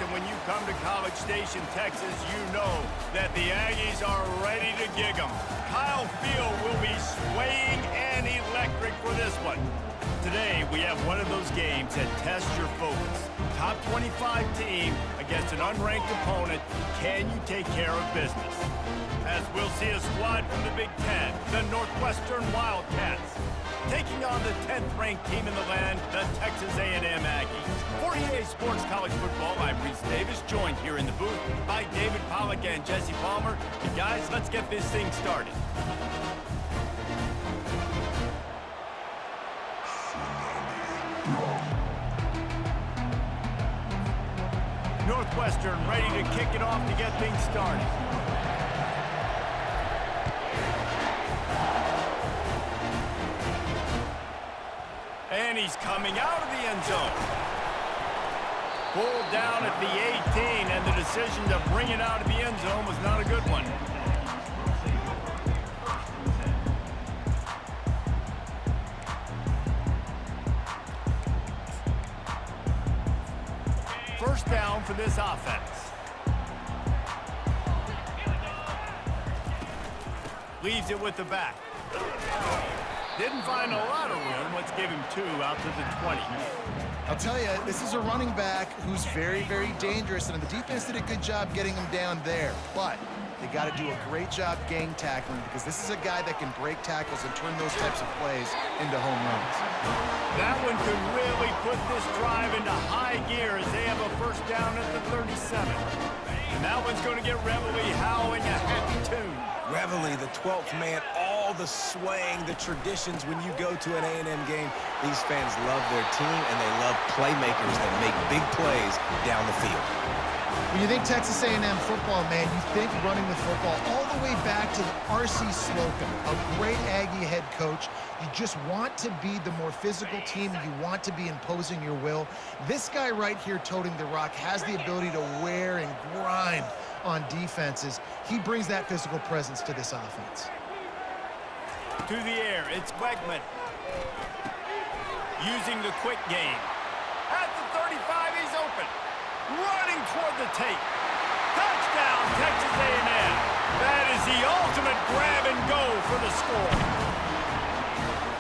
and when you come to College Station, Texas, you know that the Aggies are ready to gig 'em. Kyle Field will be swaying and electric for this one. Today, we have one of those games that tests your focus. Top 25 team against an unranked opponent. Can you take care of business? As we'll see a squad from the Big Ten, the Northwestern Wildcats, taking on the 10th-ranked team in the land, the Texas A&M Aggies. For EA Sports College Football, I'm Reese Davis, joined here in the booth by David Pollack and Jesse Palmer. And guys, let's get this thing started. Northwestern ready to kick it off to get things started. And he's coming out of the end zone. Pulled down at the 18, and the decision to bring it out of the end zone was not a good one. First down for this offense. Leaves it with the back. Didn't find a lot of room. Let's give him 2 out to the 20. I'll tell you, this is a running back who's very, very dangerous, and the defense did a good job getting him down there. But they got to do a great job gang tackling because this is a guy that can break tackles and turn those types of plays into home runs. That one could really put this drive into high gear as they have a first down at the 37. And that one's going to get Reveille howling a happy tune. Reveille, the 12th man, all the swaying, the traditions when you go to an A&M game. These fans love their team, and they love playmakers that make big plays down the field. When you think Texas A&M football, man, you think running the football all the way back to R.C. Slocum, a great Aggie head coach. You just want to be the more physical team. You want to be imposing your will. This guy right here toting the rock has the ability to wear and grind on defenses. He brings that physical presence to this offense. To the air, it's Wegman. Using the quick game. At the 35, he's open. Running toward the tape. Touchdown, Texas A&M. That is the ultimate grab and go for the score.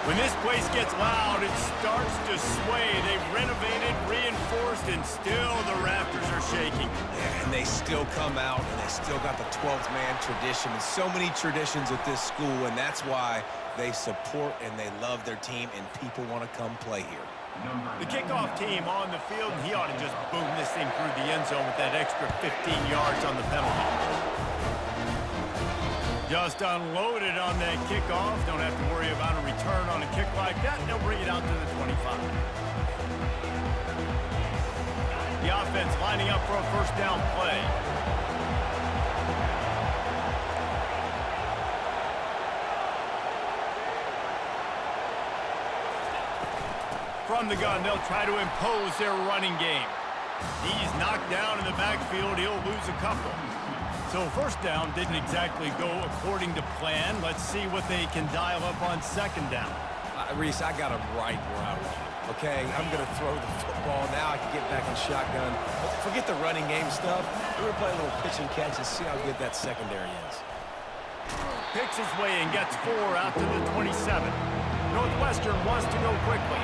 When this place gets loud, it starts to sway. They've renovated, reinforced, and still the rafters are shaking. Yeah, and they still come out, and they still got the 12th man tradition. And so many traditions at this school, and that's why they support and they love their team, and people want to come play here. The kickoff team on the field, and he ought to just boom this thing through the end zone with that extra 15 yards on the penalty. Just unloaded on that kickoff. Don't have to worry about a return on a kick like that. They'll bring it out to the 25. The offense lining up for a first down play. From the gun, they'll try to impose their running game. He's knocked down in the backfield. He'll lose a couple. So first down didn't exactly go according to plan. Let's see what they can dial up on second down. Reese, I got him right where I want him, okay? I'm going to throw the football. Now I can get back in shotgun. Forget the running game stuff. We're going to play a little pitch and catch and see how good that secondary is. Picks his way and gets 4 out to the 27. Northwestern wants to go quickly.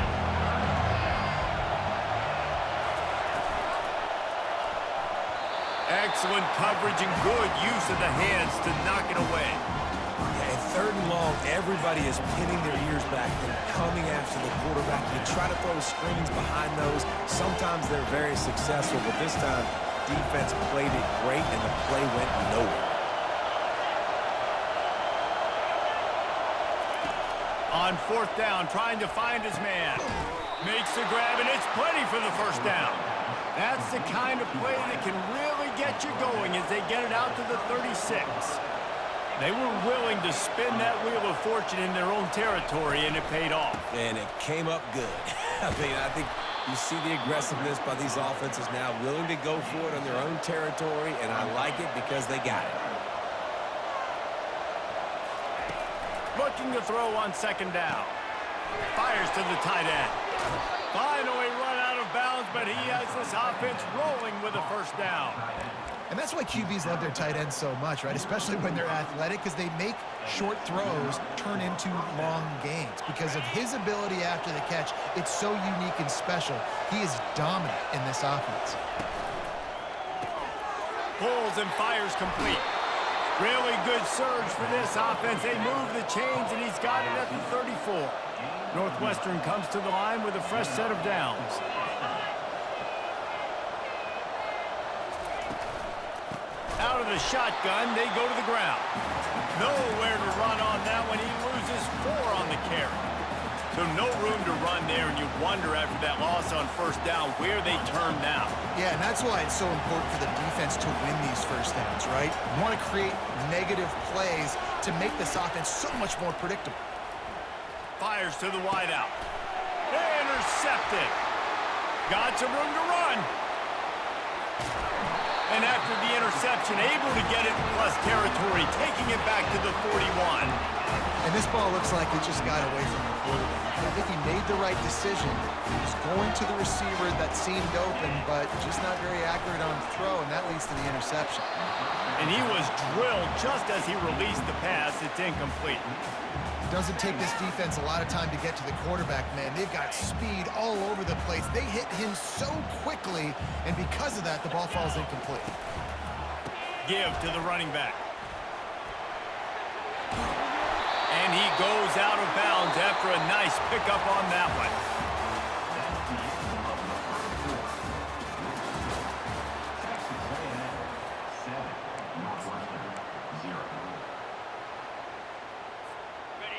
Excellent coverage and good use of the hands to knock it away. Yeah, and third and long, everybody is pinning their ears back and coming after the quarterback. You try to throw screens behind those. Sometimes they're very successful, but this time, defense played it great, and the play went nowhere. On fourth down, trying to find his man. Makes the grab, and it's plenty for the first down. That's the kind of play that can really get you going as they get it out to the 36. They were willing to spin that wheel of fortune in their own territory, and it paid off. And it came up good. I mean, I think you see the aggressiveness by these offenses now, willing to go for it on their own territory, and I like it because they got it. Looking to throw on second down. Fires to the tight end. Finally run out of bounds, but he has this offense rolling with a first down. And that's why QBs love their tight ends so much, right? Especially when they're athletic, because they make short throws turn into long gains. Because of his ability after the catch, it's so unique and special. He is dominant in this offense. Pulls and fires complete. Really good surge for this offense. They move the chains, and he's got it at the 34. Northwestern comes to the line with a fresh set of downs. Out of the shotgun, they go to the ground. Nowhere to run on that one. He loses 4 on the carry. So no room to run there, and you wonder after that loss on first down where they turn now. Yeah, and that's why it's so important for the defense to win these first downs, right? You want to create negative plays to make this offense so much more predictable. Fires to the wideout. Intercepted. Got some room to run. And after the interception, able to get it in plus territory, taking it back to the 41. And this ball looks like it just got away from the quarterback. I think he made the right decision. He was going to the receiver that seemed open, but just not very accurate on the throw, and that leads to the interception. And he was drilled just as he released the pass. It's incomplete. Doesn't take this defense a lot of time to get to the quarterback, man. They've got speed all over the place. They hit him so quickly, and because of that, the ball falls incomplete. Give to the running back. And he goes out of bounds after a nice pickup on that one.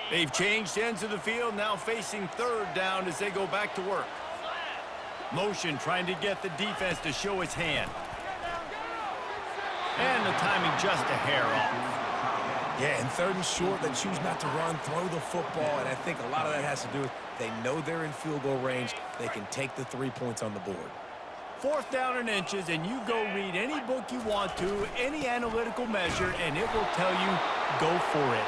They've changed ends of the field, now facing third down as they go back to work. Motion trying to get the defense to show its hand. And the timing just a hair off. Yeah, and third and short, they choose not to run, throw the football, and I think a lot of that has to do with they know they're in field goal range. They can take the 3 points on the board. 4th down and inches, and you go read any book you want to, any analytical measure, and it will tell you, go for it.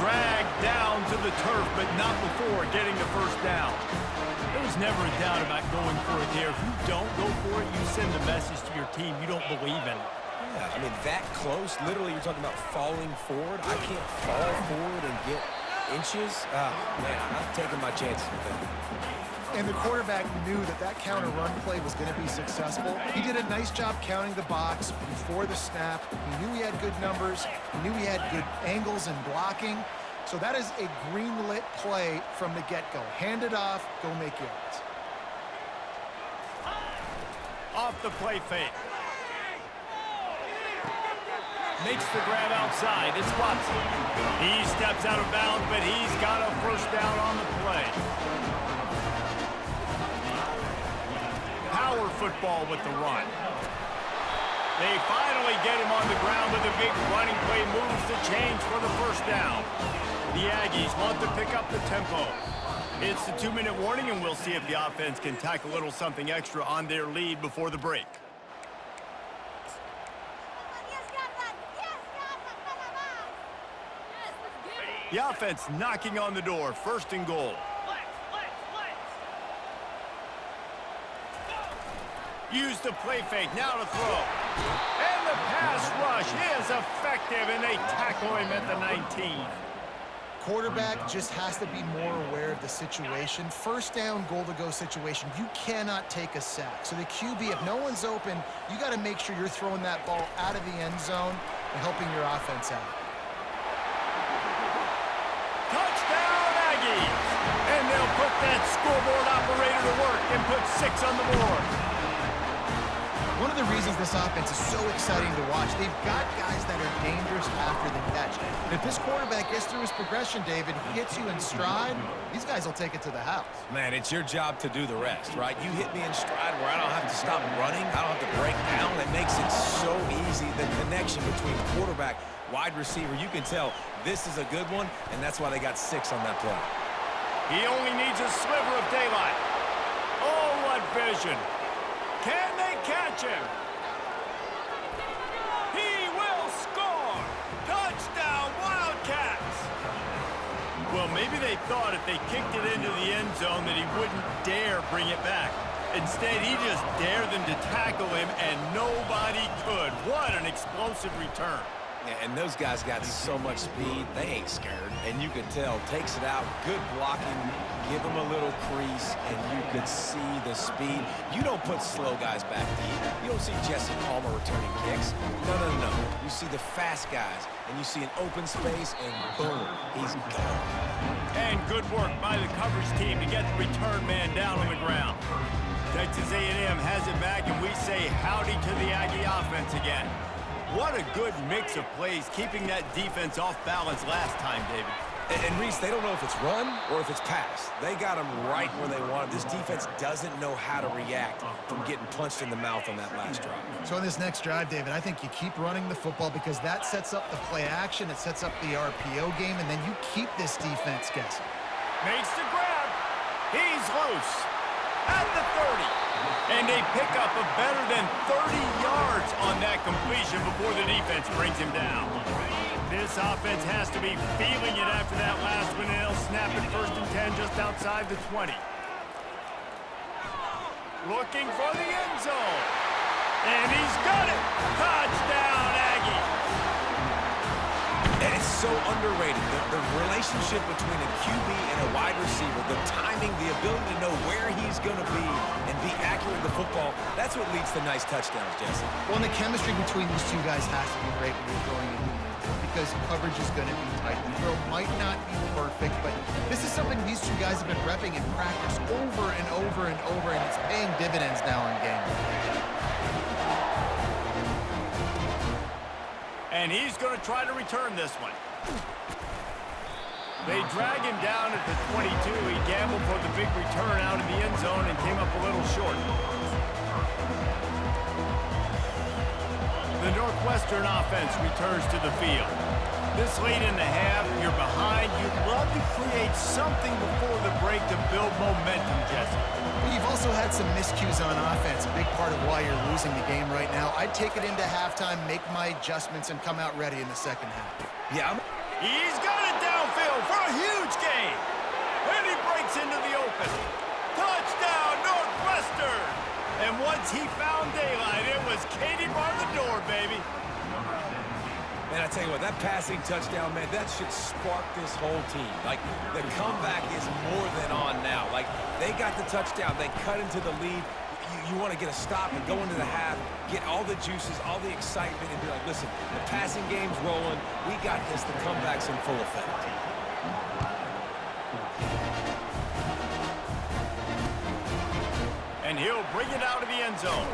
Dragged down to the turf, but not before getting the first down. There was never a doubt about going for it there. If you don't go for it, you send the message to your team you don't believe in it. Yeah, I mean, that close, literally you're talking about falling forward. I can't fall forward and get inches. Man, I'm taking my chances with that. And the quarterback knew that that counter run play was going to be successful. He did a nice job counting the box before the snap. He knew he had good numbers. He knew he had good angles and blocking. So that is a green-lit play from the get-go. Hand it off, go make yards. Off the play fake. Makes the grab outside. It's Watson. He steps out of bounds, but he's got a first down on the play. Power football with the run. They finally get him on the ground with a big running play, moves the chains for the first down. The Aggies want to pick up the tempo. It's the 2-minute warning, and we'll see if the offense can tack a little something extra on their lead before the break. The offense knocking on the door, 1st and goal. Use the play fake, now to throw. And the pass rush is effective, and they tackle him at the 19. Quarterback just has to be more aware of the situation. 1st down, goal-to-go situation. You cannot take a sack. So the QB, if no one's open, you got to make sure you're throwing that ball out of the end zone and helping your offense out. Touchdown, Aggies! And they'll put that scoreboard operator to work and put 6 on the board. One of the reasons this offense is so exciting to watch, they've got guys that are dangerous after the catch. And if this quarterback gets through his progression, David, hits you in stride, these guys will take it to the house. Man, it's your job to do the rest, right? You hit me in stride where I don't have to stop running. I don't have to break down. It makes it so easy. The connection between quarterback, wide receiver, you can tell this is a good one, and that's why they got 6 on that play. He only needs a sliver of daylight. Oh, what vision. Can they catch him? He will score! Touchdown, Wildcats! Well, maybe they thought if they kicked it into the end zone that he wouldn't dare bring it back. Instead, he just dared them to tackle him, and nobody could. What an explosive return. Yeah, and those guys got so much speed, they ain't scared. And you can tell, takes it out, good blocking, give them a little crease, and you could see the speed. You don't put slow guys back deep. You don't see Jesse Palmer returning kicks. No. You see the fast guys, and you see an open space, and boom, he's gone. And good work by the coverage team to get the return man down on the ground. Texas A&M has it back, and we say howdy to the Aggie offense again. What a good mix of plays, keeping that defense off balance last time, David. And Reese, they don't know if it's run or if it's pass. They got them right where they want them. This defense doesn't know how to react from getting punched in the mouth on that last drive. So on this next drive, David, I think you keep running the football because that sets up the play action, it sets up the RPO game, and then you keep this defense guessing. Makes the grab. He's loose at the 30. And they pick up a better than 30 yards on that completion before the defense brings him down. This offense has to be feeling it after that last one, and they'll snap it 1st and 10 just outside the 20. Looking for the end zone. And he's got it. Touchdown, Aggie. And it's so underrated. The relationship between a QB and a wide receiver, the timing, the ability to know where he's going to be and be accurate with the football, that's what leads to nice touchdowns, Jesse. Well, and the chemistry between these two guys has to be great when you're throwing in the end because coverage is going to be tight. The throw might not be perfect, but this is something these two guys have been repping in practice over and over and over, and it's paying dividends now in game. And he's going to try to return this one. They drag him down at the 22. He gambled for the big return out of the end zone and came up a little short. The Northwestern offense returns to the field. This late in the half, you're behind. You'd love to create something before the break to build momentum, Jesse. But you've also had some miscues on offense, a big part of why you're losing the game right now. I'd take it into halftime, make my adjustments, and come out ready in the second half. Yeah, He's got it downfield for a huge gain. And he breaks into the open. Touchdown, Northwestern! And once he found daylight, it was Katie bar the door, baby. man, I tell you what, that passing touchdown, man, that should spark this whole team. Like, the comeback is more than on now. Like, they got the touchdown. They cut into the lead. You want to get a stop and go into the half, get all the juices, all the excitement, and be like, listen, the passing game's rolling. We got this. The comeback's in full effect. And he'll bring it out of the end zone.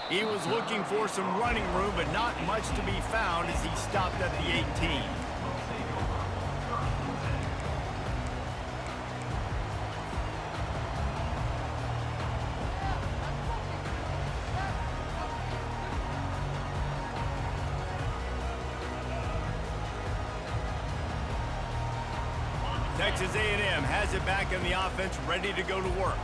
He was looking for some running room, but not much to be found as he stopped at the 18. Texas A&M has it back in the offense, ready to go to work.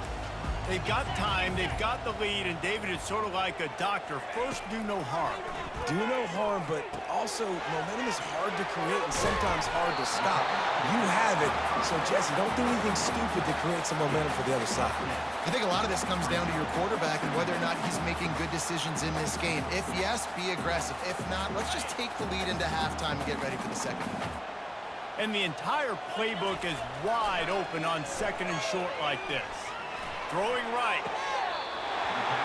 They've got time, they've got the lead, and David is sort of like a doctor. First, do no harm. Do no harm, but also momentum is hard to create and sometimes hard to stop. You have it, so Jesse, don't do anything stupid to create some momentum for the other side. I think a lot of this comes down to your quarterback and whether or not he's making good decisions in this game. If yes, be aggressive. If not, let's just take the lead into halftime and get ready for the second half. And the entire playbook is wide open on second and short like this. Throwing right.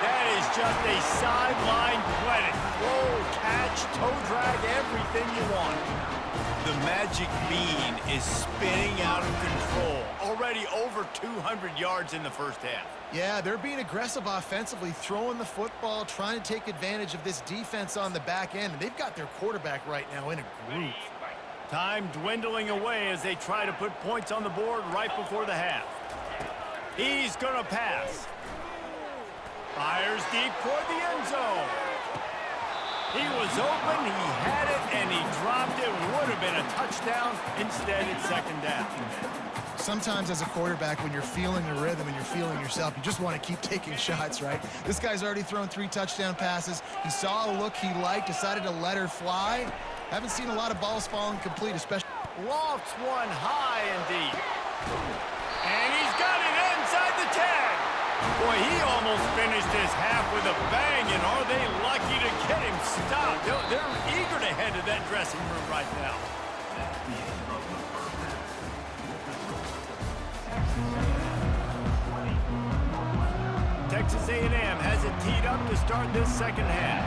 That is just a sideline clinic. Throw, catch, toe drag, everything you want. The magic bean is spinning out of control. Already over 200 yards in the first half. Yeah, they're being aggressive offensively, throwing the football, trying to take advantage of this defense on the back end. And they've got their quarterback right now in a groove. Time dwindling away as they try to put points on the board right before the half. He's going to pass. Fires deep toward the end zone. He was open, he had it, and he dropped it. Would have been a touchdown. Instead, it's second down. Sometimes as a quarterback, when you're feeling the rhythm and you're feeling yourself, you just want to keep taking shots, right? This guy's already thrown 3 touchdown passes. He saw a look he liked, decided to let her fly. Haven't seen a lot of balls falling complete, especially. Lofts one high and deep. And he's got it inside the 10. Boy, he almost finished his half with a bang, and are they lucky to get him stopped? They're eager to head to that dressing room right now. Texas A&M has it teed up to start this second half.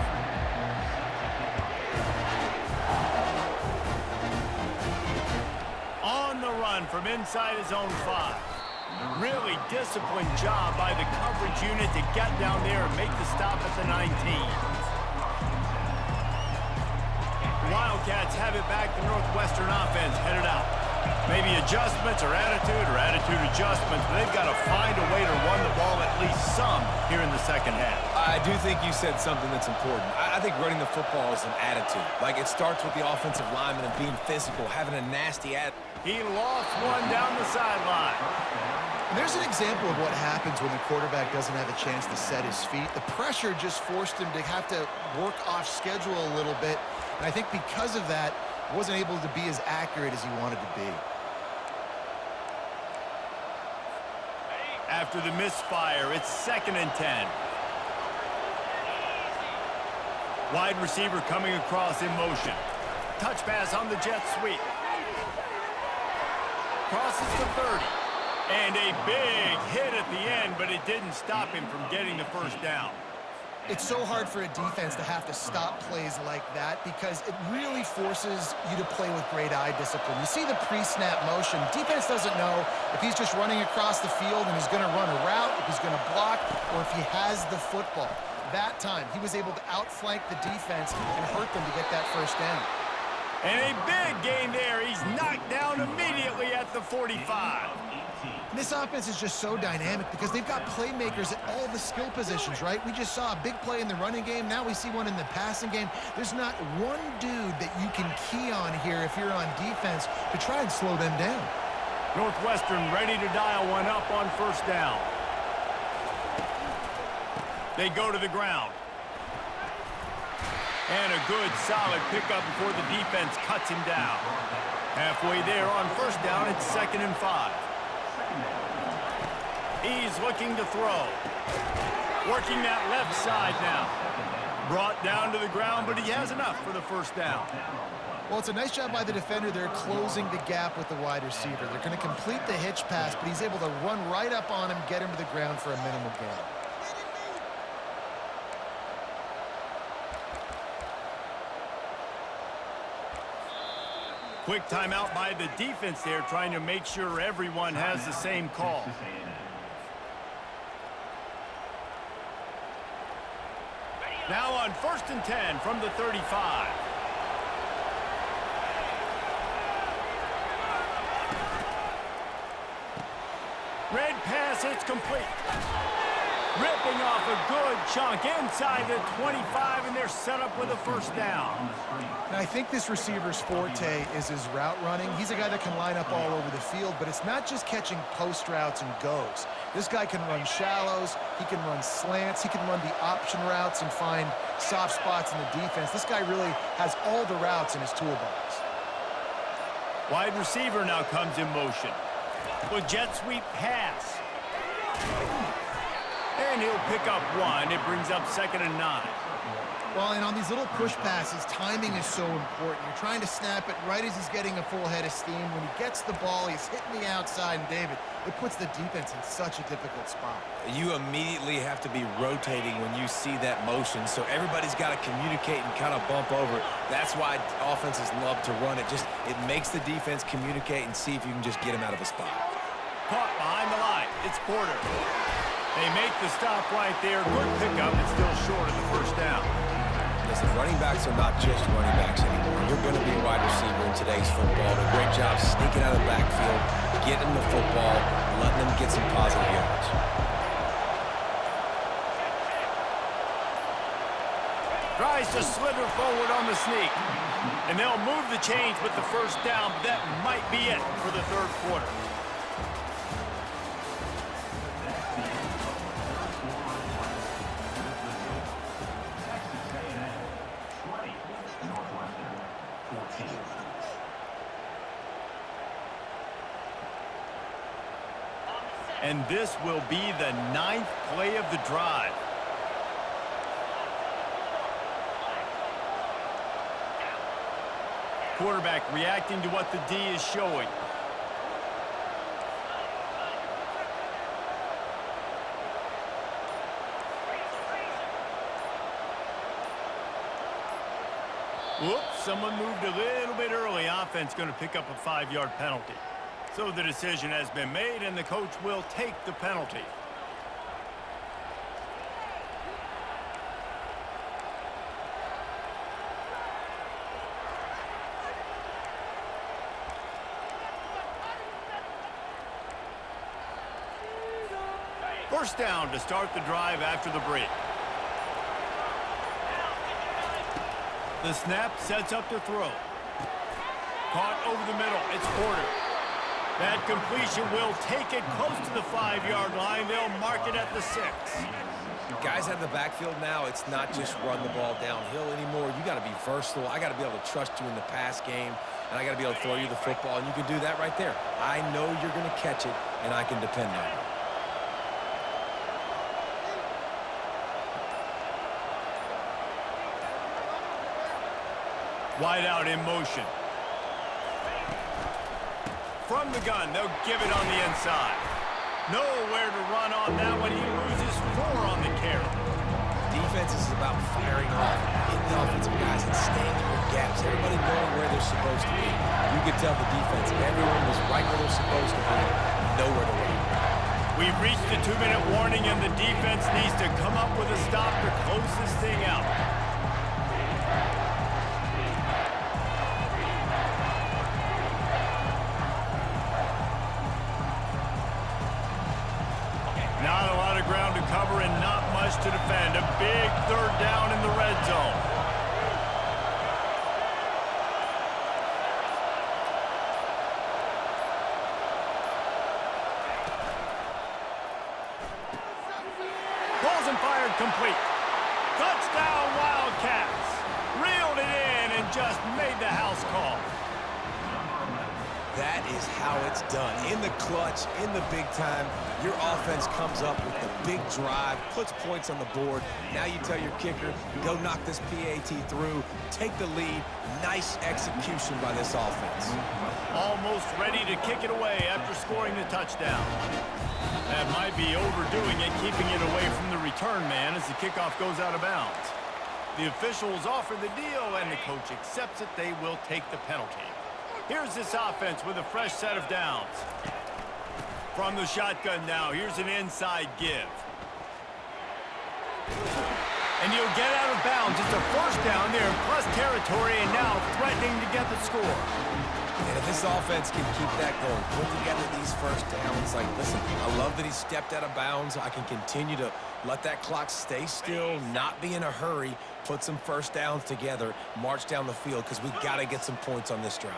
On the run from inside his own 5. Really disciplined job by the coverage unit to get down there and make the stop at the 19. Wildcats have it back. The Northwestern offense headed out. Maybe adjustments or attitude adjustments, but they've got to find a way to run the ball at least some here in the second half. I do think you said something that's important. I think running the football is an attitude. Like, it starts with the offensive lineman and being physical, having a nasty attitude. He lost one down the sideline. There's an example of what happens when the quarterback doesn't have a chance to set his feet. The pressure just forced him to have to work off schedule a little bit. And I think because of that, wasn't able to be as accurate as he wanted to be. After the misfire, it's 2nd and 10. Wide receiver coming across in motion. Touch pass on the jet sweep. Crosses the 30. And a big hit at the end, but it didn't stop him from getting the first down. It's so hard for a defense to have to stop plays like that because it really forces you to play with great eye discipline. You see the pre-snap motion. Defense doesn't know if he's just running across the field and he's going to run a route, if he's going to block, or if he has the football. That time, he was able to outflank the defense and hurt them to get that first down. And a big gain there. He's knocked down immediately at the 45. This offense is just so dynamic because they've got playmakers at all the skill positions, right? We just saw a big play in the running game. Now we see one in the passing game. There's not one dude that you can key on here if you're on defense to try and slow them down. Northwestern ready to dial one up on first down. They go to the ground. And a good, solid pickup before the defense cuts him down. Halfway there on first down, it's 2nd and 5. He's looking to throw. Working that left side now. Brought down to the ground, but he has enough for the first down. Well, it's a nice job by the defender. They're closing the gap with the wide receiver. They're going to complete the hitch pass, but he's able to run right up on him, get him to the ground for a minimal gain. Quick timeout by the defense there, trying to make sure everyone has the same call. Now on 1st and 10 from the 35. Red pass, it's complete. Ripping off a good chunk inside the 25, and they're set up with a first down. Now, I think this receiver's forte is his route running. He's a guy that can line up all over the field, but it's not just catching post routes and goes. This guy can run shallows, he can run slants, he can run the option routes and find soft spots in the defense. This guy really has all the routes in his toolbox. Wide receiver now comes in motion. With jet sweep pass. And he'll pick up one. It brings up 2nd and 9. Well, and on these little push passes, timing is so important. You're trying to snap it right as he's getting a full head of steam. When he gets the ball, he's hitting the outside, and David, it puts the defense in such a difficult spot. You immediately have to be rotating when you see that motion, so everybody's got to communicate and kind of bump over. That's why offenses love to run it. It makes the defense communicate and see if you can just get him out of a spot. Caught behind the line. It's Porter. They make the stop right there. Good pickup. It's still short of the first down. Listen, running backs are not just running backs anymore. You're going to be a wide receiver in today's football. A great job sneaking out of the backfield, getting the football, letting them get some positive yards. Tries to slither forward on the sneak. And they'll move the chains with the first down, but that might be it for the third quarter. And this will be the 9th play of the drive. Quarterback reacting to what the D is showing. Whoops, someone moved a little bit early. Offense going to pick up a 5-yard penalty. So the decision has been made, and the coach will take the penalty. First down to start the drive after the break. The snap sets up the throw. Caught over the middle. It's Porter. That completion will take it close to the 5-yard line. They'll mark it at the 6. Guys out of the backfield now, it's not just run the ball downhill anymore. You got to be versatile. I got to be able to trust you in the pass game, and I got to be able to throw you the football, and you can do that right there. I know you're going to catch it, and I can depend on it. Wide out in motion. From the gun, they'll give it on the inside. Nowhere to run on that one. He loses 4 on the carry. Defense is about firing off, hitting the offensive guys, and staying in your gaps. Everybody knowing where they're supposed to be. You could tell the defense, everyone was right where they're supposed to be, nowhere to run. We've reached the 2-minute warning, and the defense needs to come up with a stop to close this thing out. Not a lot of ground to cover and not much to defend. A big 3rd down in the red zone. Balls and fired complete. Touchdown Wildcats. Reeled it in and just made the house call. That is how it's done. In the clutch, in the big time, your offense comes up with the big drive, puts points on the board. Now you tell your kicker, go knock this PAT through, take the lead. Nice execution by this offense. Almost ready to kick it away after scoring the touchdown. That might be overdoing it, keeping it away from the return man as the kickoff goes out of bounds. The officials offer the deal, and the coach accepts it. They will take the penalty. Here's this offense with a fresh set of downs. From the shotgun now, here's an inside give. And you'll get out of bounds. It's a first down there in plus territory, and now threatening to get the score. And if this offense can keep that going, put together these first downs, like, listen, I love that he stepped out of bounds. I can continue to let that clock stay still, not be in a hurry, put some first downs together, march down the field, because we got to get some points on this drive.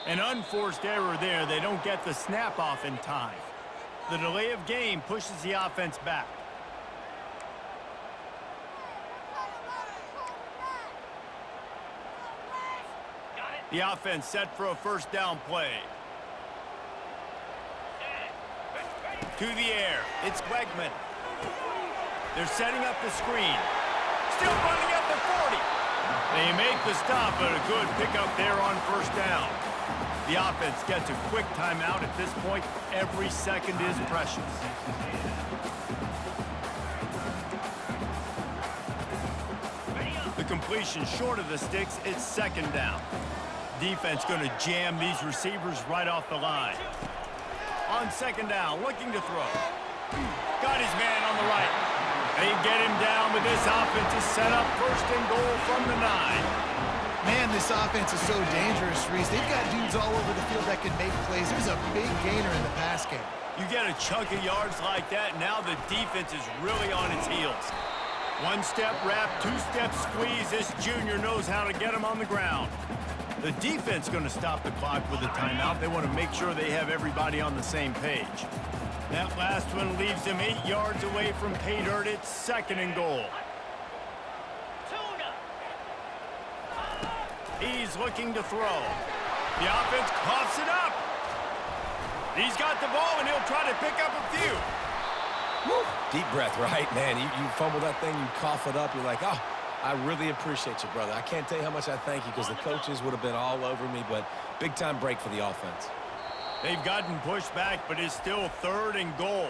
An unforced error there. They don't get the snap off in time. The delay of game pushes the offense back. The offense set for a first down play. To the air. It's Wegman. They're setting up the screen. Still running at the 40. They make the stop, but a good pickup there on first down. The offense gets a quick timeout at this point. Every second is precious. The completion short of the sticks. It's second down. Defense going to jam these receivers right off the line. On second down, looking to throw. Got his man on the right. They get him down, but this offense is set up first and goal from the 9. Man, this offense is so dangerous, Reese. They've got dudes all over the field that can make plays. There's a big gainer in the pass game. You get a chunk of yards like that, now the defense is really on its heels. One-step wrap, two-step squeeze. This junior knows how to get him on the ground. The defense going to stop the clock with a timeout. They want to make sure they have everybody on the same page. That last one leaves him 8 yards away from pay dirt. It's 2nd and goal. He's looking to throw. The offense coughs it up. He's got the ball, and he'll try to pick up a few. Woo. Deep breath, right? Man, you fumble that thing, you cough it up. You're like, oh, I really appreciate you, brother. I can't tell you how much I thank you because the coaches would have been all over me, but big-time break for the offense. They've gotten pushed back, but it's still 3rd and goal.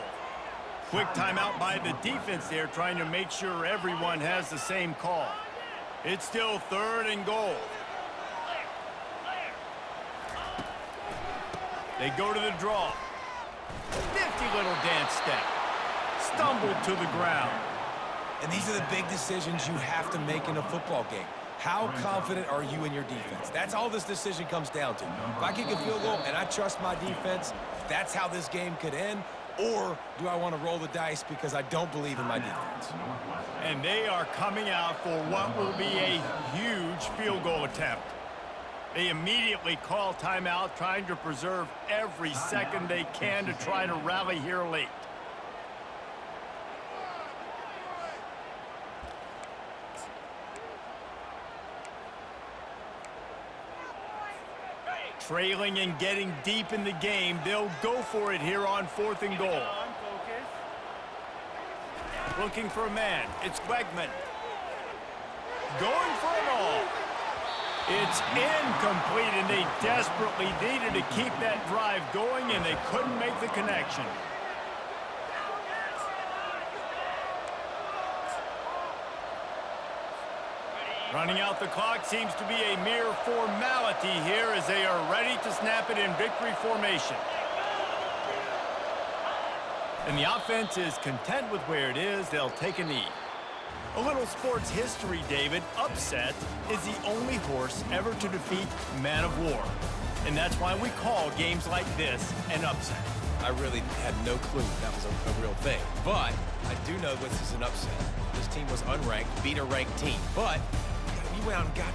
Quick timeout by the defense there, trying to make sure everyone has the same call. It's still 3rd and goal. They go to the draw. Nifty little dance step. Stumbled to the ground. And these are the big decisions you have to make in a football game. How confident are you in your defense? That's all this decision comes down to. If I kick a field goal and I trust my defense, that's how this game could end. Or do I want to roll the dice because I don't believe in my defense? And they are coming out for what will be a huge field goal attempt. They immediately call timeout, trying to preserve every second they can to try to rally here late. Trailing and getting deep in the game, they'll go for it here on 4th and goal. Looking for a man. It's Wegman. Going for it all. It's incomplete, and they desperately needed to keep that drive going, and they couldn't make the connection. Running out the clock seems to be a mere formality here as they are ready to snap it in victory formation. And the offense is content with where it is. They'll take a knee. A little sports history, David. Upset is the only horse ever to defeat Man of War. And that's why we call games like this an upset. I really had no clue that was a real thing. But I do know this is an upset. This team was unranked, beat a ranked team. But we went out and got